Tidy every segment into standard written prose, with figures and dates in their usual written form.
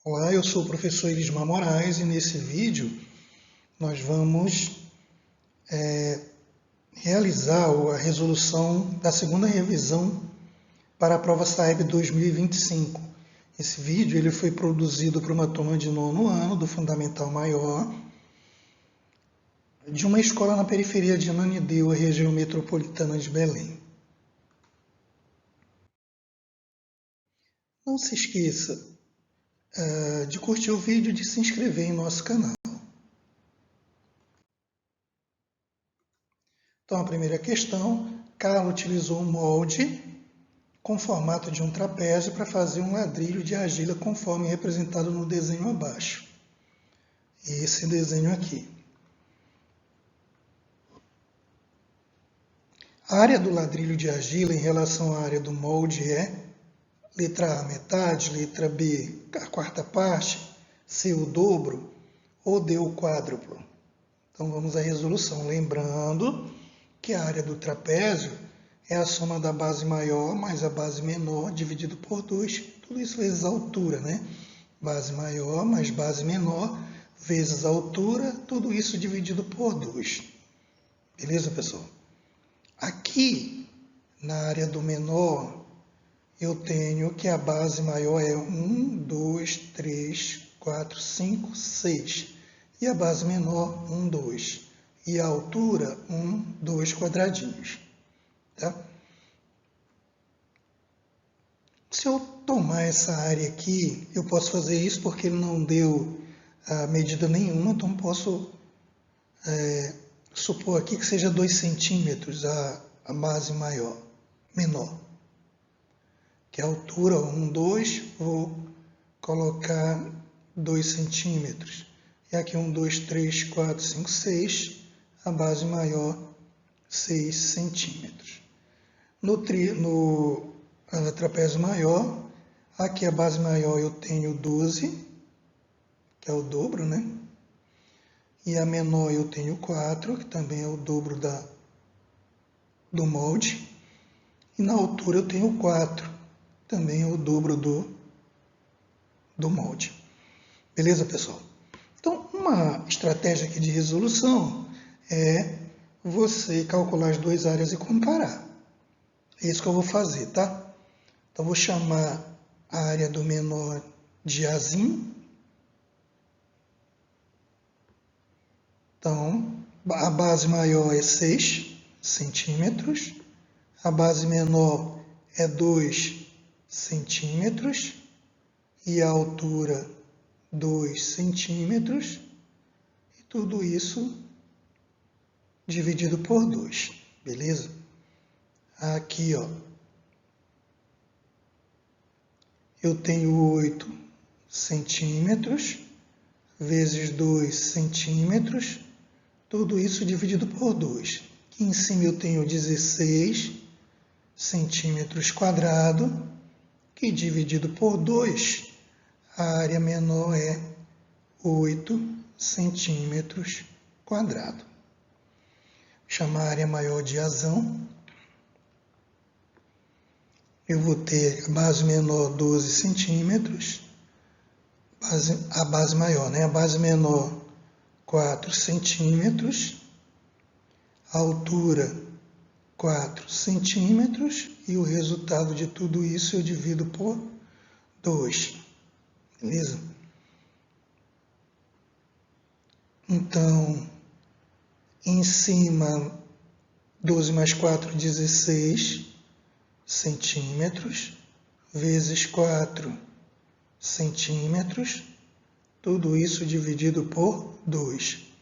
Olá, eu sou o professor Elismar Moraes e nesse vídeo nós vamos realizar a resolução da segunda revisão para a prova SAEB 2025. Esse vídeo ele foi produzido para uma turma de 9º ano do Fundamental Maior de uma escola na periferia de Ananindeua, região metropolitana de Belém. Não se esqueça de curtir o vídeo e de se inscrever em nosso canal. Então, a primeira questão, Carla utilizou um molde com formato de um trapézio para fazer um ladrilho de argila conforme representado no desenho abaixo. Esse desenho aqui. A área do ladrilho de argila em relação à área do molde é letra A, metade, letra B, a quarta parte, C, o dobro ou D, o quádruplo. Então vamos à resolução, lembrando que a área do trapézio é a soma da base maior mais a base menor dividido por 2, tudo isso vezes a altura, né? Base maior mais base menor vezes a altura, tudo isso dividido por 2. Beleza, pessoal? Aqui, na área do menor, eu tenho que a base maior é 1, 2, 3, 4, 5, 6. E a base menor, 1, 2. E a altura, 1, 2 quadradinhos. Tá? Se eu tomar essa área aqui, eu posso fazer isso porque ele não deu a medida nenhuma, então posso supor aqui que seja 2 centímetros a base menor. Que é a altura, 1, 2, vou colocar 2 centímetros. E aqui 1, 2, 3, 4, 5, 6, a base maior, 6 centímetros. No trapézio maior, aqui a base maior eu tenho 12, que é o dobro, né? E a menor eu tenho 4, que também é o dobro do molde. E na altura eu tenho 4, também é o dobro do molde. Beleza, pessoal? Então, uma estratégia aqui de resolução é você calcular as duas áreas e comparar. É isso que eu vou fazer, tá? Então, vou chamar a área do menor de Azinho. Então, a base maior é 6 centímetros, a base menor é 2 centímetros e a altura 2 centímetros, e tudo isso dividido por 2, beleza? Aqui, ó, eu tenho 8 centímetros vezes 2 centímetros, tudo isso dividido por 2. Aqui em cima eu tenho 16 centímetros quadrados, que dividido por 2, a área menor é 8 centímetros quadrados. Vou chamar a área maior de Azão. Eu vou ter a base menor 12 centímetros, a base maior, né? A base menor 4 centímetros, a altura 4 centímetros e o resultado de tudo isso eu divido por 2, beleza? Então, em cima, 12 mais 4, 16 centímetros, vezes 4 centímetros, tudo isso dividido por 2.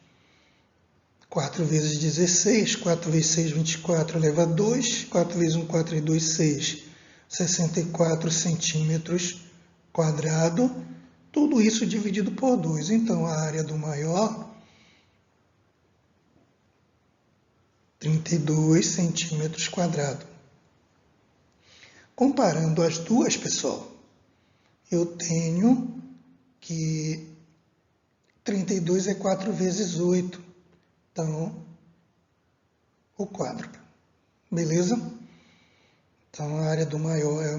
4 vezes 16, 4 vezes 6, 24, leva 2, 4 vezes 1, 4 e 2, 6, 64 centímetros quadrados, tudo isso dividido por 2. Então, a área do maior, 32 centímetros quadrados. Comparando as duas, pessoal, eu tenho que 32 é 4 vezes 8, então, o quádruplo, beleza? Então, a área do maior é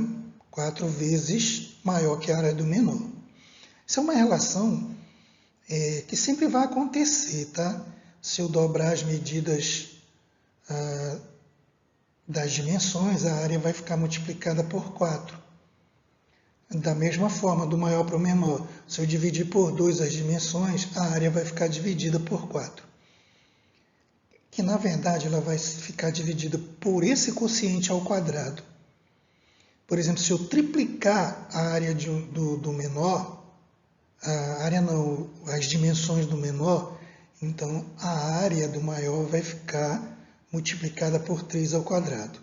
4 vezes maior que a área do menor. Isso é uma relação que sempre vai acontecer, tá? Se eu dobrar as medidas das dimensões, a área vai ficar multiplicada por 4. Da mesma forma, do maior para o menor, se eu dividir por 2 as dimensões, a área vai ficar dividida por 4. Que na verdade ela vai ficar dividida por esse quociente ao quadrado. Por exemplo, se eu triplicar a área do menor, as dimensões do menor, então a área do maior vai ficar multiplicada por 3 ao quadrado.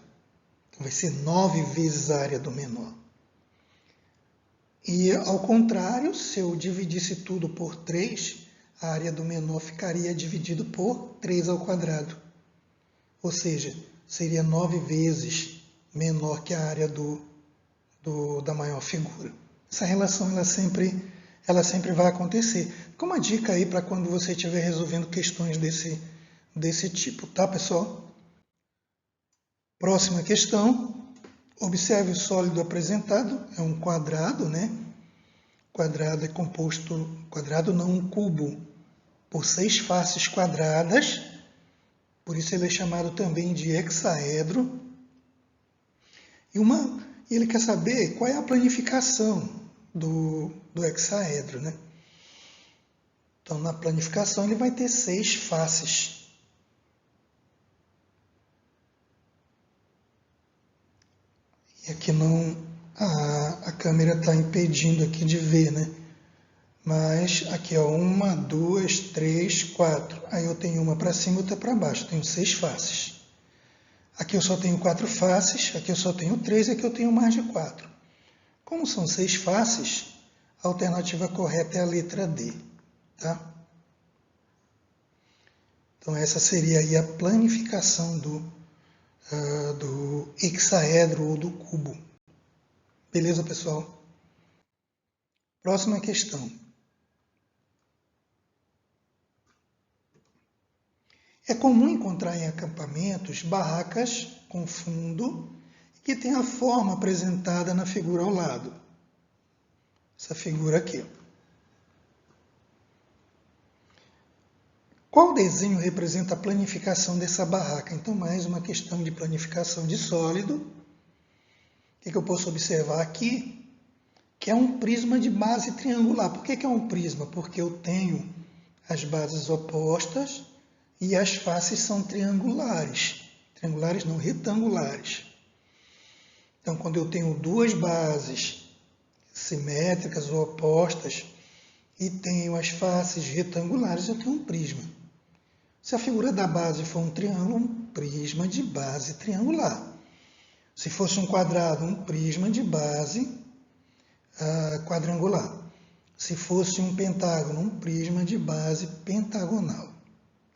Então vai ser 9 vezes a área do menor. E ao contrário, se eu dividisse tudo por 3, a área do menor ficaria dividido por 3 ao quadrado. Ou seja, seria 9 vezes menor que a área da maior figura. Essa relação ela sempre vai acontecer. Como uma dica aí para quando você estiver resolvendo questões desse tipo, tá, pessoal? Próxima questão. Observe o sólido apresentado, é um quadrado, né? Quadrado é composto, quadrado não, um cubo, por 6 faces quadradas, por isso ele é chamado também de hexaedro. E ele quer saber qual é a planificação do hexaedro, né? Então, na planificação, ele vai ter 6 faces. E aqui não, a câmera está impedindo aqui de ver, né? Mas aqui, ó, 1, 2, 3, 4. Aí eu tenho uma para cima e outra para baixo. Eu tenho 6 faces. Aqui eu só tenho 4 faces, aqui eu só tenho 3 e aqui eu tenho mais de 4. Como são 6 faces, a alternativa correta é a letra D. Tá? Então essa seria aí a planificação do hexaedro ou do cubo. Beleza, pessoal? Próxima questão. É comum encontrar em acampamentos barracas com fundo que tem a forma apresentada na figura ao lado. Essa figura aqui. Qual desenho representa a planificação dessa barraca? Então, mais uma questão de planificação de sólido. O que eu posso observar aqui? Que é um prisma de base triangular. Por que é um prisma? Porque eu tenho as bases opostas e as faces são triangulares. Triangulares não, retangulares. Então, quando eu tenho duas bases simétricas ou opostas e tenho as faces retangulares, eu tenho um prisma. Se a figura da base for um triângulo, um prisma de base triangular. Se fosse um quadrado, um prisma de base quadrangular. Se fosse um pentágono, um prisma de base pentagonal.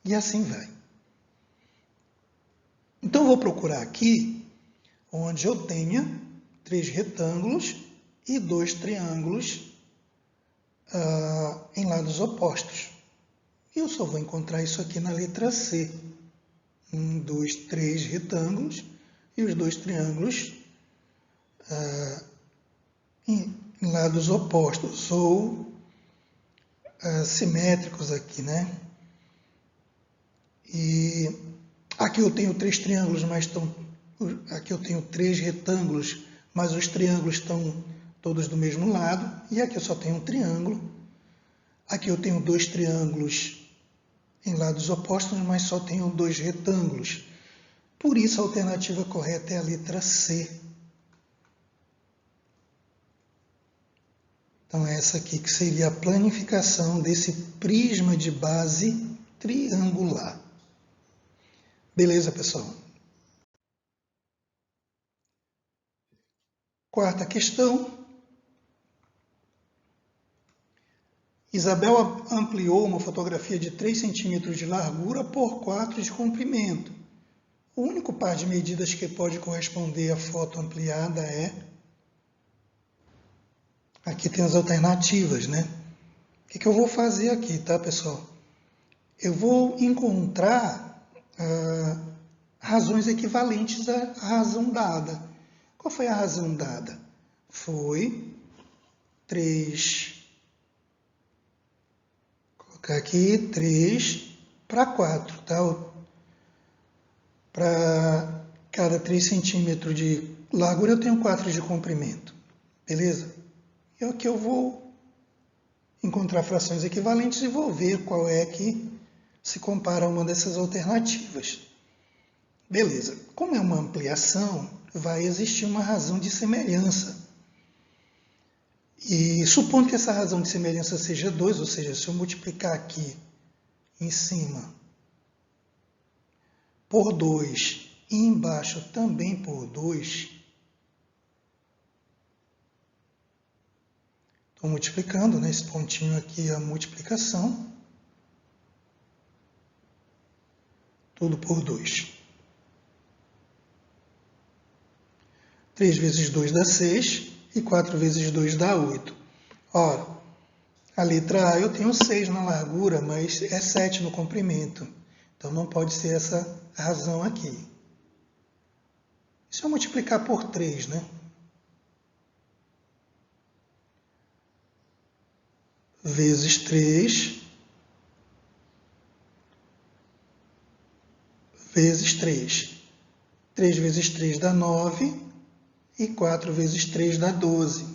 E assim vai. Então, eu vou procurar aqui onde eu tenha 3 retângulos e 2 triângulos em lados opostos. E eu só vou encontrar isso aqui na letra C. 1, 2, 3 retângulos e os 2 triângulos em lados opostos ou simétricos aqui, né? E aqui eu tenho 3 triângulos, mas aqui eu tenho 3 retângulos, mas os triângulos estão todos do mesmo lado. E aqui eu só tenho um triângulo. Aqui eu tenho 2 triângulos em lados opostos, mas só tenho 2 retângulos. Por isso, a alternativa correta é a letra C. Então, essa aqui que seria a planificação desse prisma de base triangular. Beleza, pessoal? Quarta questão. Isabel ampliou uma fotografia de 3 centímetros de largura por 4 de comprimento. O único par de medidas que pode corresponder à foto ampliada é... Aqui tem as alternativas, né? O que eu vou fazer aqui, tá, pessoal? Eu vou encontrar razões equivalentes à razão dada. Qual foi a razão dada? Foi 3 colocar aqui 3 para 4, tá? Para cada 3 centímetros de largura eu tenho 4 de comprimento, beleza? E aqui eu vou encontrar frações equivalentes e vou ver qual é que se compara a uma dessas alternativas. Beleza, como é uma ampliação, vai existir uma razão de semelhança. E supondo que essa razão de semelhança seja 2, ou seja, se eu multiplicar aqui em cima por 2 e embaixo também por 2, estou multiplicando, né? Esse pontinho aqui é a multiplicação, tudo por 2. 3 vezes 2 dá 6 e 4 vezes 2 dá 8. Ora, a letra A eu tenho 6 na largura, mas é 7 no comprimento. Então não pode ser essa razão aqui. Se eu multiplicar por 3, né? Vezes 3, vezes 3. 3 vezes 3 dá 9 e 4 vezes 3 dá 12.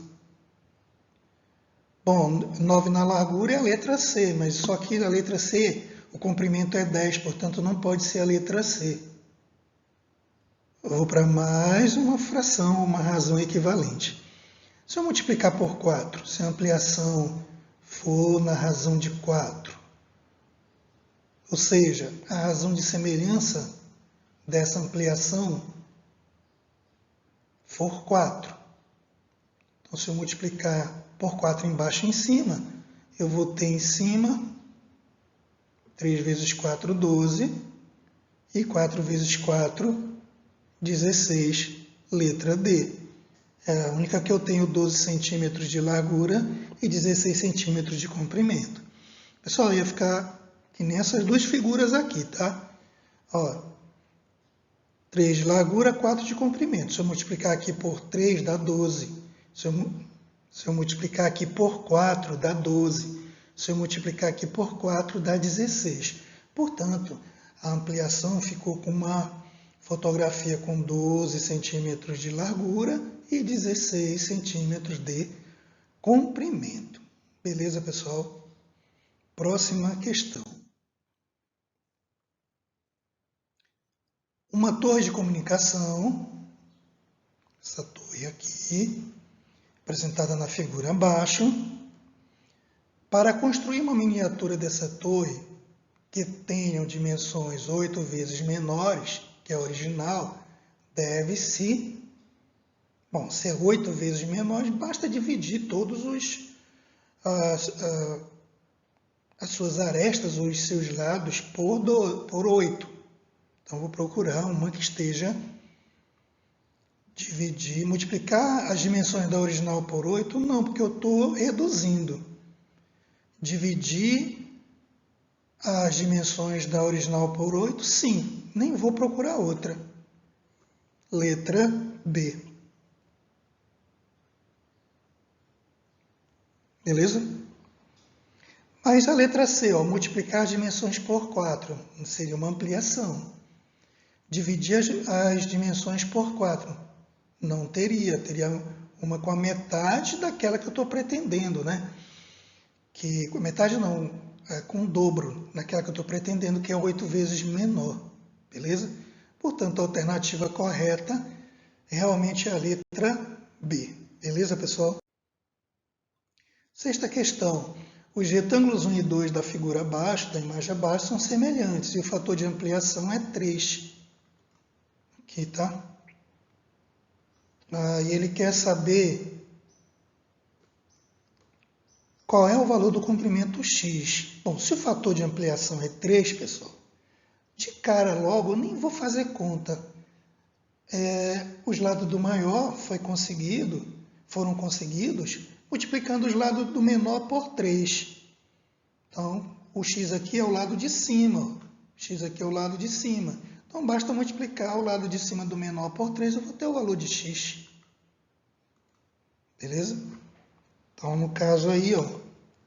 Bom, 9 na largura é a letra C, mas só que a letra C, o comprimento é 10, portanto não pode ser a letra C. Eu vou para mais uma fração, uma razão equivalente. Se eu multiplicar por 4, se a ampliação for na razão de 4, ou seja, a razão de semelhança dessa ampliação for 4. Então, se eu multiplicar por 4 embaixo e em cima, eu vou ter em cima 3 vezes 4, 12, e 4 vezes 4, 16, letra D. É a única que eu tenho 12 centímetros de largura e 16 centímetros de comprimento. Pessoal, ia ficar que nessas duas figuras aqui, tá? Ó, 3 de largura, 4 de comprimento. Se eu multiplicar aqui por 3, dá 12. Se eu multiplicar aqui por 4, dá 12. Se eu multiplicar aqui por 4, dá 16. Portanto, a ampliação ficou com uma fotografia com 12 centímetros de largura e 16 centímetros de comprimento. Beleza, pessoal? Próxima questão. Uma torre de comunicação, essa torre aqui, apresentada na figura abaixo. Para construir uma miniatura dessa torre, que tenham dimensões 8 vezes menores que a original, deve-se, ser 8 vezes menores, basta dividir todos as suas arestas ou os seus lados por 8. Então, vou procurar uma que esteja multiplicar as dimensões da original por 8, não, porque eu estou reduzindo. Dividir as dimensões da original por 8, sim, nem vou procurar outra. Letra B. Beleza? Mas a letra C, multiplicar as dimensões por 4, seria uma ampliação. Dividir as dimensões por 4, não teria uma com a metade daquela que eu estou pretendendo, né? Que com metade não, com o dobro naquela que eu estou pretendendo, que é 8 vezes menor, beleza? Portanto, a alternativa correta realmente é a letra B, beleza, pessoal? Sexta questão. Os retângulos 1 e 2 da figura abaixo, da imagem abaixo, são semelhantes e o fator de ampliação é 3. Aqui, tá? E ele quer saber qual é o valor do comprimento x. Bom, se o fator de ampliação é 3, pessoal, de cara logo eu nem vou fazer conta. Os lados do maior foram conseguidos multiplicando os lados do menor por 3. Então, o x aqui é o lado de cima, o x aqui é o lado de cima. Então, basta multiplicar o lado de cima do menor por 3, eu vou ter o valor de x. Beleza? Então, no caso aí,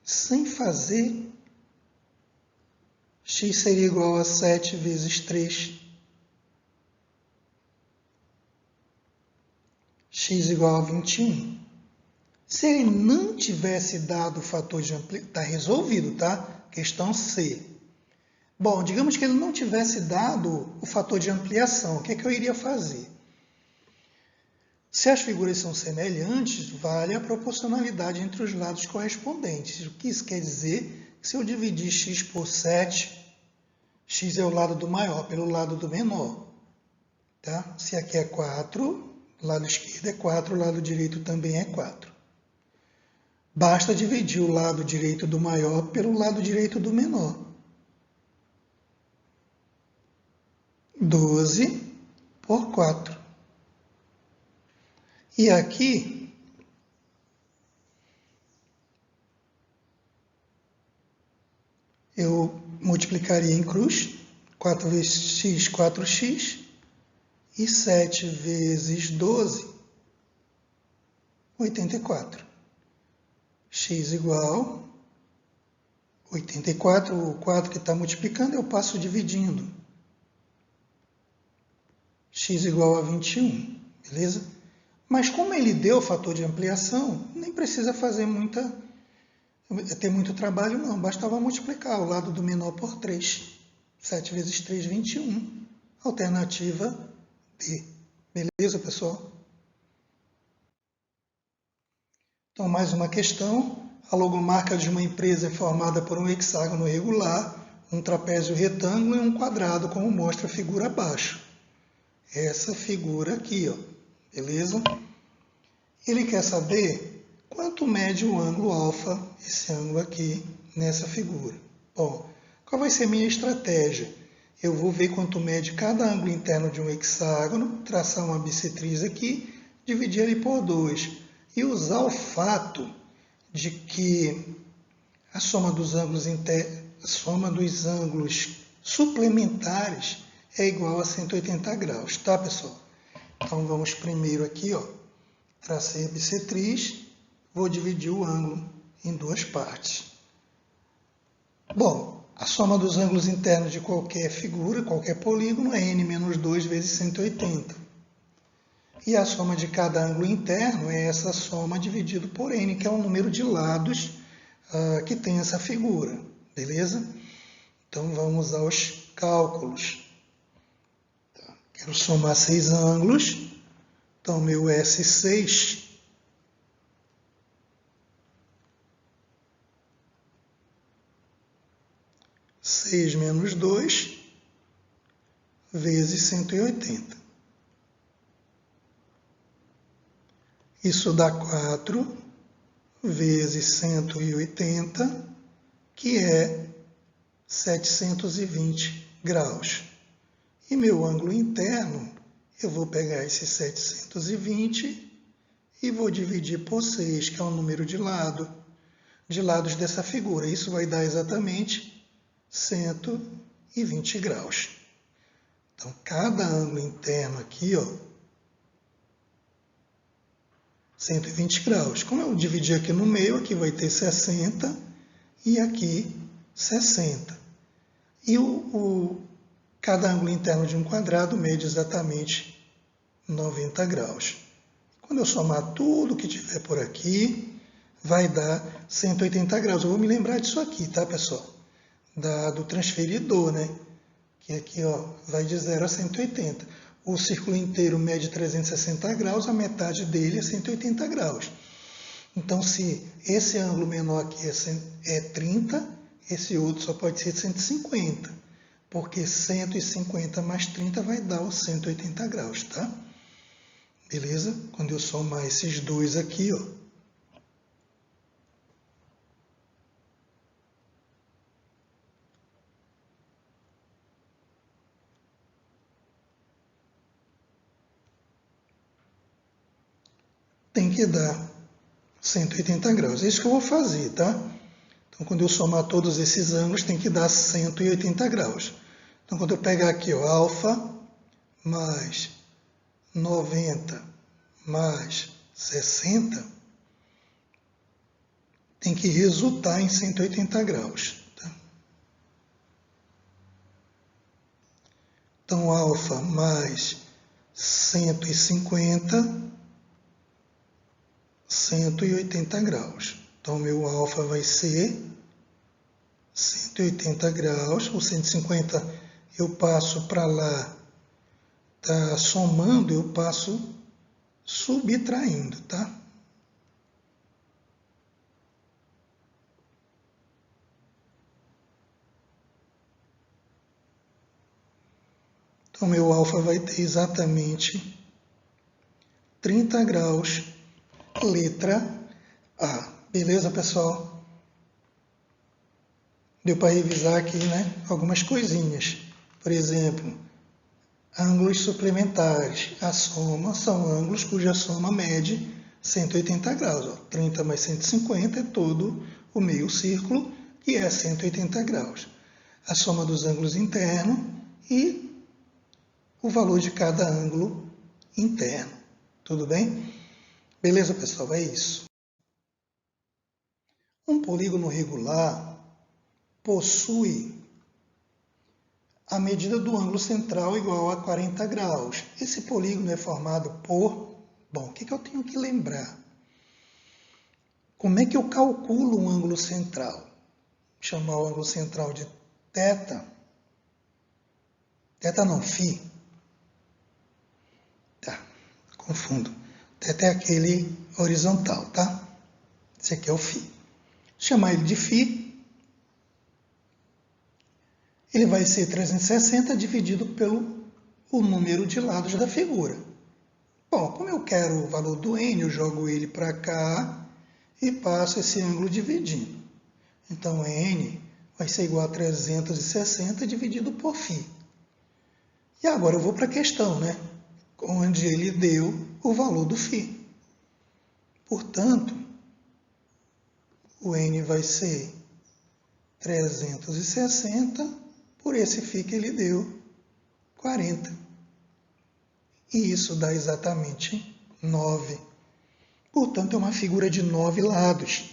sem fazer x seria igual a 7 vezes 3. X igual a 21. Se ele não tivesse dado o fator de ampliação, está resolvido, tá? Questão C. Bom, digamos que ele não tivesse dado o fator de ampliação, o que é que eu iria fazer? Se as figuras são semelhantes, vale a proporcionalidade entre os lados correspondentes. O que isso quer dizer? Se eu dividir x por 7, x é o lado do maior pelo lado do menor. Tá? Se aqui é 4, o lado esquerdo é 4, o lado direito também é 4. Basta dividir o lado direito do maior pelo lado direito do menor. 12 por 4. E aqui, eu multiplicaria em cruz, 4 vezes x, 4x, e 7 vezes 12, 84. X igual 84, o 4 que está multiplicando, eu passo dividindo. X igual a 21, beleza? Mas como ele deu o fator de ampliação, nem precisa ter muito trabalho não, bastava multiplicar o lado do menor por 3. 7 vezes 3, 21. Alternativa D. Beleza, pessoal? Então, mais uma questão. A logomarca de uma empresa é formada por um hexágono regular, um trapézio retângulo e um quadrado, como mostra a figura abaixo. Essa figura aqui, ó. Beleza? Ele quer saber quanto mede o ângulo alfa, esse ângulo aqui, nessa figura. Bom, qual vai ser a minha estratégia? Eu vou ver quanto mede cada ângulo interno de um hexágono, traçar uma bissetriz aqui, dividir ele por 2 e usar o fato de que a soma dos ângulos suplementares é igual a 180 graus, tá, pessoal? Então, vamos primeiro aqui, ó, tracei a bissetriz, vou dividir o ângulo em duas partes. Bom, a soma dos ângulos internos de qualquer figura, qualquer polígono, é n menos 2 vezes 180. E a soma de cada ângulo interno é essa soma dividido por n, que é o número de lados que tem essa figura, beleza? Então, vamos aos cálculos. Quero somar 6 ângulos. Então, meu S6 6 menos 2 vezes 180. Isso dá 4 vezes 180, que é 720 graus. E meu ângulo interno, eu vou pegar esse 720 e vou dividir por 6, que é o número de lados dessa figura. Isso vai dar exatamente 120 graus. Então, cada ângulo interno aqui, ó, 120 graus. Como eu dividi aqui no meio, aqui vai ter 60 e aqui 60. E cada ângulo interno de um quadrado mede exatamente 90 graus. Quando eu somar tudo que tiver por aqui, vai dar 180 graus. Eu vou me lembrar disso aqui, tá, pessoal? Do transferidor, né? Que aqui, ó, vai de 0 a 180. O círculo inteiro mede 360 graus, a metade dele é 180 graus. Então, se esse ângulo menor aqui é 30, esse outro só pode ser 150, porque 150 mais 30 vai dar os 180 graus, tá? Beleza? Quando eu somar esses dois aqui, ó, tem que dar 180 graus. É isso que eu vou fazer, tá? Então, quando eu somar todos esses ângulos, tem que dar 180 graus. Então, quando eu pegar aqui, ó, alfa mais 90 mais 60, tem que resultar em 180 graus. Tá? Então, alfa mais 150, 180 graus. Então, meu alfa vai ser 180 graus. O 150 eu passo para lá, tá somando, eu passo subtraindo, tá? Então, meu alfa vai ter exatamente 30 graus, letra A. Beleza, pessoal? Deu para revisar aqui, né? Algumas coisinhas. Por exemplo, ângulos suplementares. A soma são ângulos cuja soma mede 180 graus. Ó. 30 mais 150 é todo o meio círculo, que é 180 graus. A soma dos ângulos internos e o valor de cada ângulo interno. Tudo bem? Beleza, pessoal? É isso. Um polígono regular possui a medida do ângulo central igual a 40 graus. Esse polígono é formado por... Bom, o que eu tenho que lembrar? Como é que eu calculo um ângulo central? Vou chamar o ângulo central de θ. Θ não, φ. Tá, confundo. θ é aquele horizontal, tá? Esse aqui é o φ. Chamar ele de φ. Ele vai ser 360 dividido pelo o número de lados da figura. Bom, como eu quero o valor do n, eu jogo ele para cá e passo esse ângulo dividindo. Então, n vai ser igual a 360 dividido por φ. E agora eu vou para a questão, né? Onde ele deu o valor do φ. Portanto, o n vai ser 360 por esse φ que ele deu, 40. E isso dá exatamente 9. Portanto, é uma figura de 9 lados.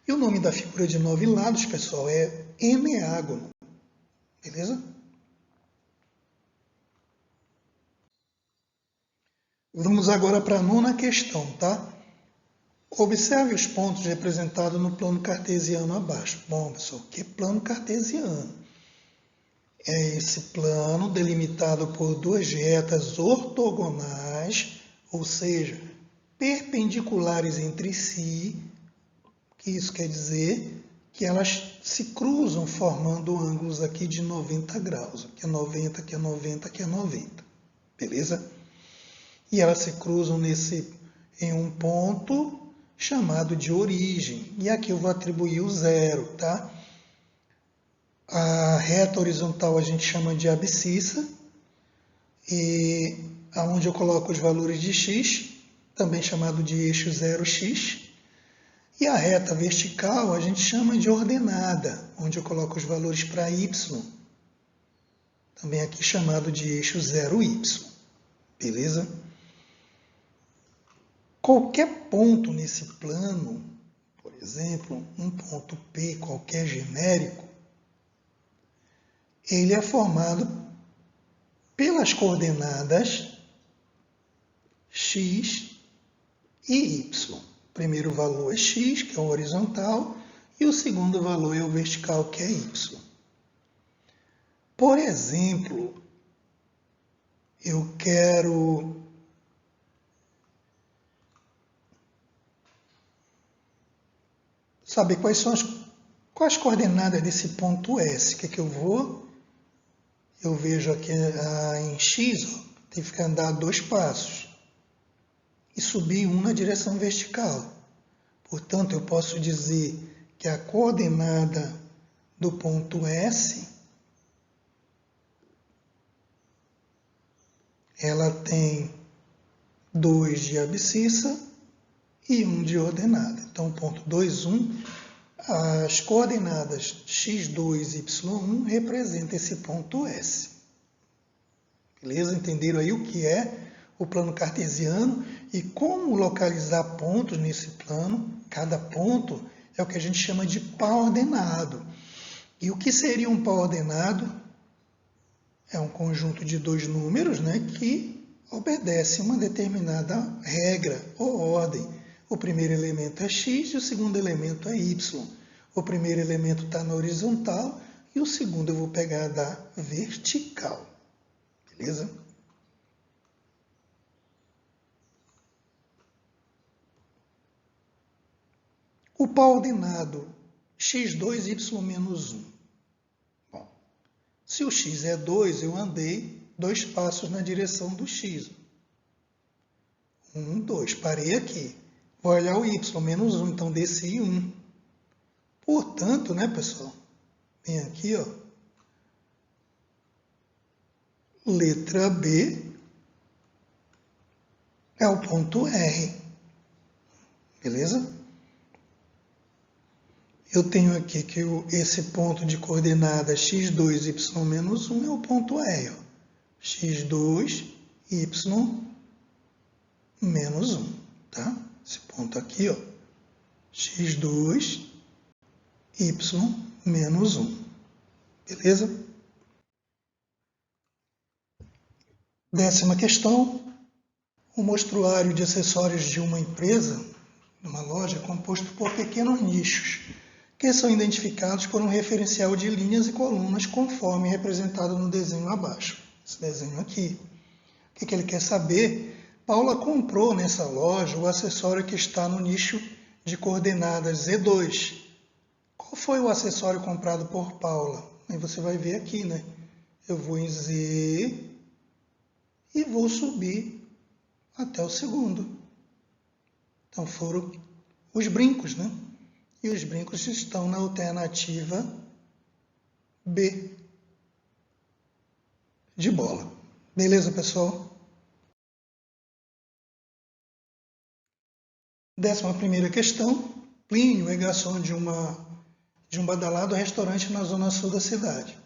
E o nome da figura de 9 lados, pessoal, é eneágono. Beleza? Vamos agora para a nona questão, tá? Observe os pontos representados no plano cartesiano abaixo. Bom, pessoal, o que é plano cartesiano? É esse plano delimitado por duas retas ortogonais, ou seja, perpendiculares entre si, que isso quer dizer que elas se cruzam formando ângulos aqui de 90 graus. Aqui é 90, aqui é 90, aqui é 90. Beleza? E elas se cruzam em um ponto chamado de origem. E aqui eu vou atribuir o zero, tá? A reta horizontal a gente chama de abscissa, e aonde eu coloco os valores de x, também chamado de eixo 0x. E a reta vertical a gente chama de ordenada, onde eu coloco os valores para y, também aqui chamado de eixo 0y. Beleza? Qualquer ponto nesse plano, por exemplo, um ponto P qualquer genérico, ele é formado pelas coordenadas x e y. O primeiro valor é x, que é o horizontal, e o segundo valor é o vertical, que é y. Por exemplo, eu quero saber quais são as coordenadas desse ponto S. O que é que eu vou? Eu vejo aqui em x, ó, tem que andar 2 passos e subir um na direção vertical. Portanto, eu posso dizer que a coordenada do ponto S, ela tem 2 de abscissa e 1 de ordenada. Então, ponto 2, 1, as coordenadas x2 e y1 representam esse ponto S. Beleza? Entenderam aí o que é o plano cartesiano e como localizar pontos nesse plano? Cada ponto é o que a gente chama de par ordenado. E o que seria um par ordenado? é um conjunto de dois números, né, que obedece uma determinada regra ou ordem. O primeiro elemento é x e o segundo elemento é y. O primeiro elemento está na horizontal e o segundo eu vou pegar da vertical. Beleza? O pau ordenado x2, y menos 1. Bom, se o x é 2, eu andei 2 passos na direção do x. 1, 2. Parei aqui. Vou olhar o y, menos 1, então desci 1. Portanto, né, pessoal? Vem aqui, ó. Letra B é o ponto R. Beleza? Eu tenho aqui que esse ponto de coordenada x2, y menos 1 é o ponto R. Ó. x2, y menos 1. Tá? Esse ponto aqui, ó. x2, y menos 1. Beleza? 10ª questão. O mostruário de acessórios de uma empresa, de uma loja, é composto por pequenos nichos, que são identificados por um referencial de linhas e colunas, conforme representado no desenho abaixo. Esse desenho aqui. O que ele quer saber? Paula comprou nessa loja o acessório que está no nicho de coordenadas Z2. Qual foi o acessório comprado por Paula? Aí você vai ver aqui, né? Eu vou em Z e vou subir até o segundo. Então foram os brincos, né? E os brincos estão na alternativa B, de bola. Beleza, pessoal? 11ª questão. Plínio é garçom de um badalado restaurante na zona sul da cidade.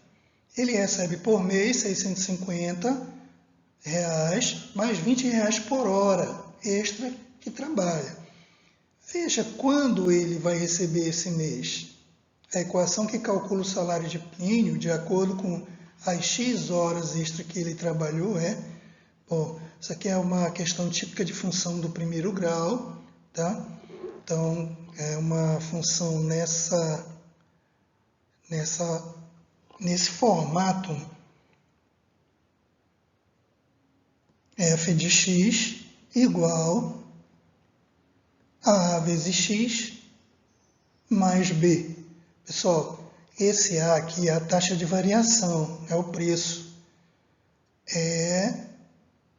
Ele recebe por mês R$650 mais R$20 por hora extra que trabalha. Veja quando ele vai receber esse mês. A equação que calcula o salário de Plínio, de acordo com as X horas extra que ele trabalhou, bom, isso aqui é uma questão típica de função do primeiro grau, tá? Então, é uma função nesse formato f de x igual a vezes x mais b. Pessoal, esse A aqui é a taxa de variação, é o preço.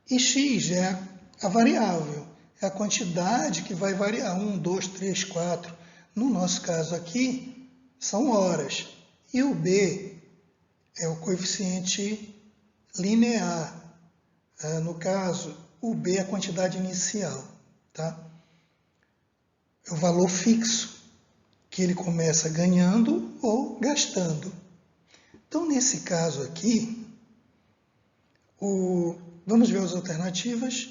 E x é a variável, é a quantidade que vai variar, 1, 2, 3, 4. No nosso caso aqui, são horas. E o B é o coeficiente linear. No caso, o B é a quantidade inicial. Tá? É o valor fixo, que ele começa ganhando ou gastando. Então, nesse caso aqui, vamos ver as alternativas.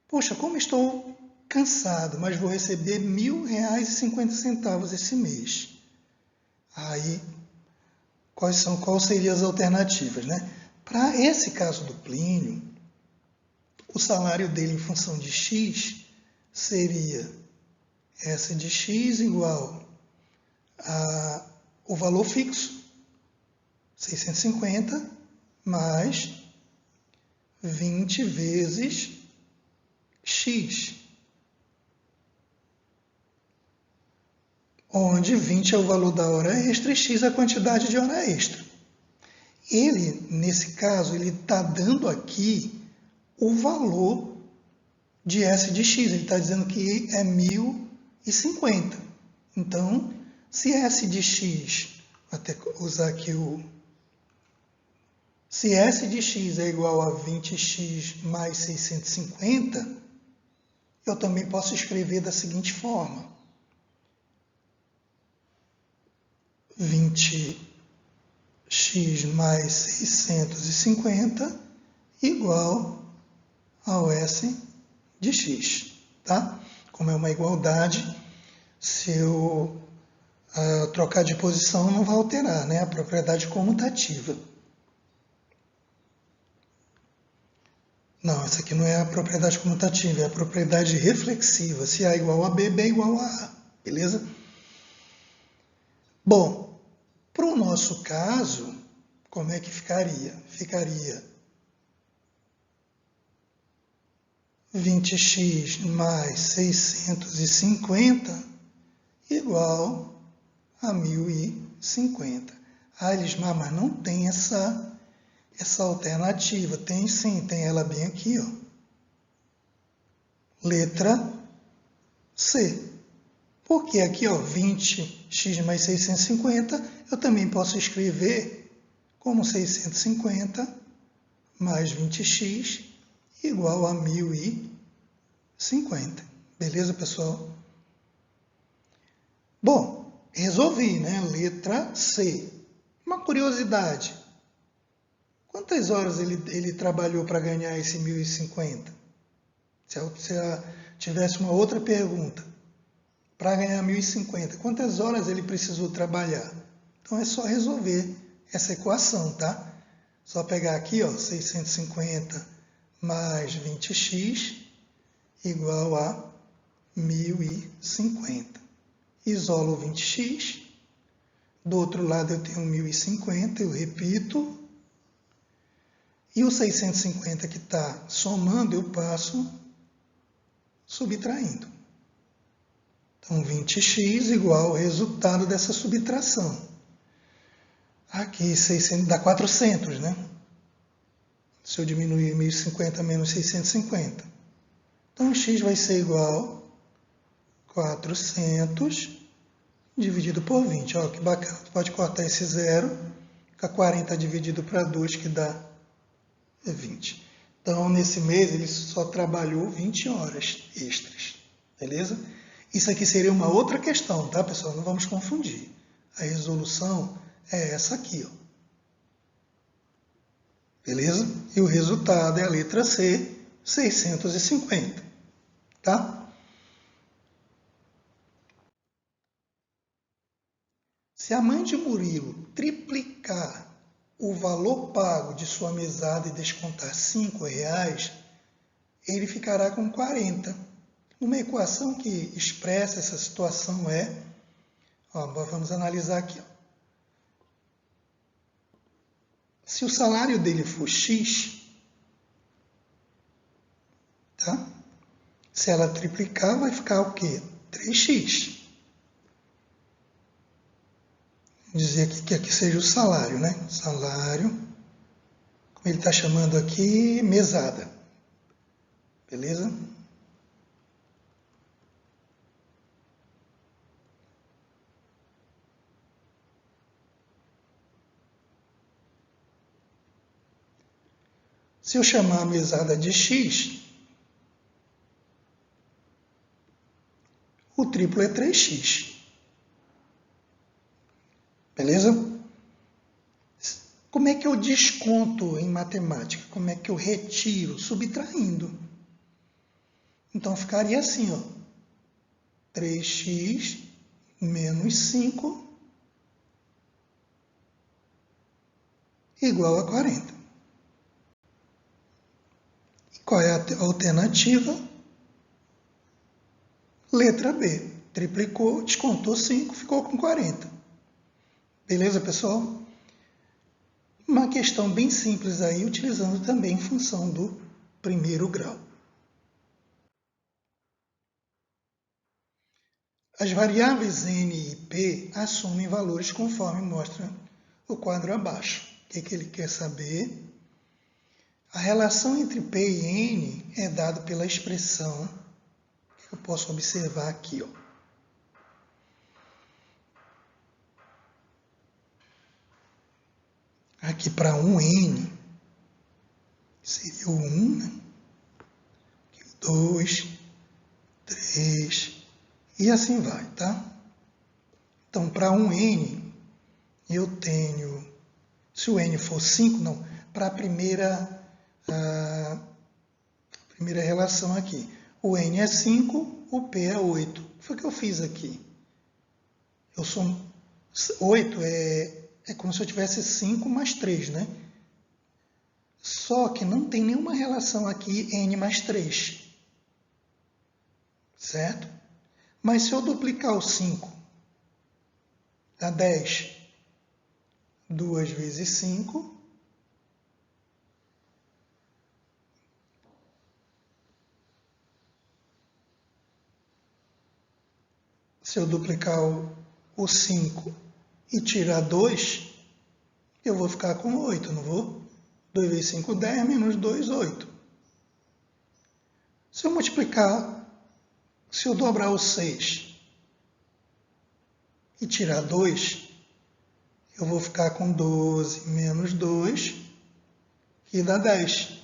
Poxa, como estou cansado, mas vou receber R$1.000,50 esse mês. Aí, quais seriam as alternativas, né? Para esse caso do Plínio, o salário dele em função de x seria S de x igual o valor fixo, 650, mais 20 vezes x, onde 20 é o valor da hora extra e x é a quantidade de hora extra. Ele, nesse caso, ele está dando aqui o valor de S de x. Ele está dizendo que é 1.050. Então, se S de x, vou até usar aqui se S de x é igual a 20x mais 650, eu também posso escrever da seguinte forma. 20x mais 650 igual ao S de x, tá? Como é uma igualdade, se eu trocar de posição não vai alterar, né, a propriedade comutativa. Não, essa aqui não é a propriedade comutativa, é a propriedade reflexiva. Se A igual a B, B igual a A, beleza? Bom, para o nosso caso, como é que ficaria? Ficaria 20x mais 650 igual a 1050. Ah, Elismar, mas não tem essa alternativa. Tem sim, tem ela bem aqui, ó. Letra C. Porque aqui, ó, 20x mais 650, eu também posso escrever como 650 mais 20x igual a 1050. Beleza, pessoal? Bom, resolvi, né? Letra C. Uma curiosidade. Quantas horas ele trabalhou para ganhar esse 1050? Se eu tivesse uma outra pergunta, para ganhar 1050, quantas horas ele precisou trabalhar? Então é só resolver essa equação, tá? Só pegar aqui, ó, 650 mais 20x igual a 1050. Isolo 20x. Do outro lado eu tenho 1050, eu repito. E o 650 que está somando, eu passo subtraindo. Então, 20x igual ao resultado dessa subtração. Aqui, 600 dá 400, né? Se eu diminuir 1050 menos 650. Então, x vai ser igual a 400 dividido por 20. Olha que bacana. Pode cortar esse zero. Fica 40 dividido para 2, que dá 20. Então, nesse mês, ele só trabalhou 20 horas extras. Beleza? Isso aqui seria uma outra questão, tá, pessoal? Não vamos confundir. A resolução é essa aqui, ó. Beleza? E o resultado é a letra C, 650. Tá? Se a mãe de Murilo triplicar o valor pago de sua mesada e descontar R$5, ele ficará com 40. Uma equação que expressa essa situação é, ó, vamos analisar aqui, ó. Se o salário dele for X, tá? Se ela triplicar, vai ficar o quê? 3x. Vamos dizer aqui que aqui seja o salário, né? Salário, como ele está chamando aqui, mesada. Beleza? Se eu chamar a mesada de x, o triplo é 3x. Beleza? Como é que eu desconto em matemática? Como é que eu retiro? Subtraindo. Então ficaria assim, ó. 3x menos 5 igual a 40. E qual é a alternativa? Letra B. Triplicou, descontou 5, ficou com 40. Beleza, pessoal? Uma questão bem simples aí, utilizando também função do primeiro grau. As variáveis n e p assumem valores conforme mostra o quadro abaixo. O que ele quer saber? A relação entre p e n é dada pela expressão que eu posso observar aqui, ó. Aqui para 1n, seria o 1, né? Aqui o 2, 3, e assim vai, tá? Então, para 1n, eu tenho, se o n for 5, não, para a primeira relação aqui. O n é 5, o p é 8. O que foi que eu fiz aqui? Eu sou 8 é como se eu tivesse 5 mais 3, né? Só que não tem nenhuma relação aqui n mais 3. Certo? Mas se eu duplicar o 5, dá 10. 2 vezes 5. Se eu duplicar o 5 e tirar 2, eu vou ficar com 8, não vou? 2 vezes 5, 10, menos 2, 8. Se eu multiplicar, se eu dobrar o 6 e tirar 2, eu vou ficar com 12 menos 2, que dá 10.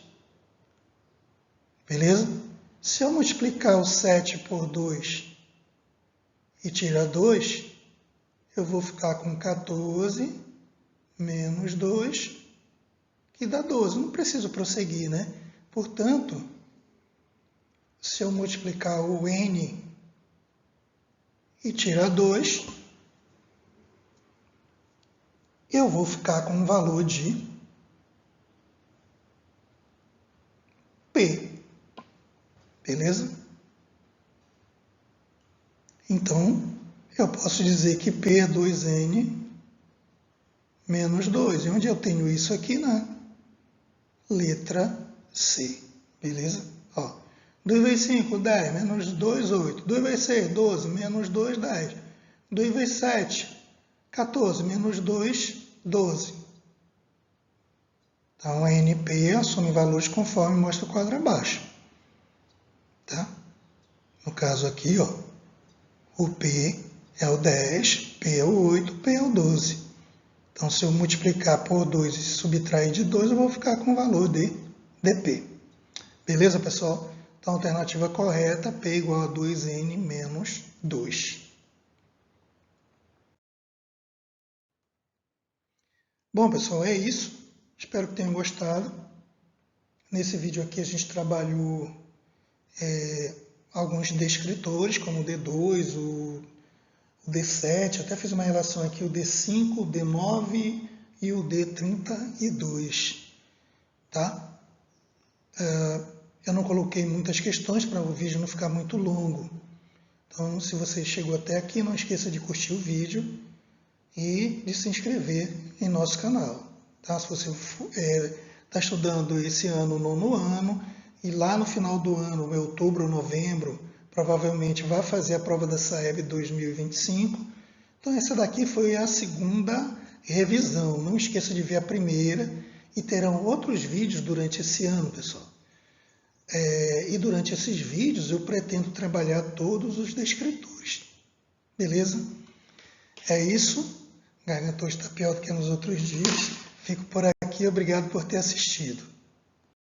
Beleza? Se eu multiplicar o 7 por 2 e tirar 2, eu vou ficar com 14 menos 2, que dá 12. Não preciso prosseguir, né? Portanto, se eu multiplicar o n e tirar 2, eu vou ficar com um valor de P. Beleza? Então, eu posso dizer que P é 2n menos 2. E onde eu tenho isso aqui? Na letra C. Beleza? Ó, 2 vezes 5, 10. Menos 2, 8. 2 vezes 6, 12. Menos 2, 10. 2 vezes 7, 14. Menos 2, 12. Então, a NP assume valores conforme mostra o quadro abaixo. Tá? No caso aqui, ó, o P é o 10, P é o 8, P é o 12. Então, se eu multiplicar por 2 e subtrair de 2, eu vou ficar com o valor de dP. Beleza, pessoal? Então, a alternativa correta, P igual a 2n menos 2. Bom, pessoal, é isso. Espero que tenham gostado. Nesse vídeo aqui a gente trabalhou alguns descritores, como o D2, o D7, até fiz uma relação aqui, o D5, o D9 e o D32. Tá? Eu não coloquei muitas questões para o vídeo não ficar muito longo. Então, se você chegou até aqui, não esqueça de curtir o vídeo e de se inscrever em nosso canal. Tá? Se você está estudando esse ano, o 9º ano, e lá no final do ano, em outubro ou novembro, provavelmente vai fazer a prova da SAEB 2025. Então, essa daqui foi a segunda revisão. Não esqueça de ver a primeira e terão outros vídeos durante esse ano, pessoal. E durante esses vídeos eu pretendo trabalhar todos os descritores. Beleza? É isso. Garganta hoje está pior do que nos outros dias. Fico por aqui. Obrigado por ter assistido.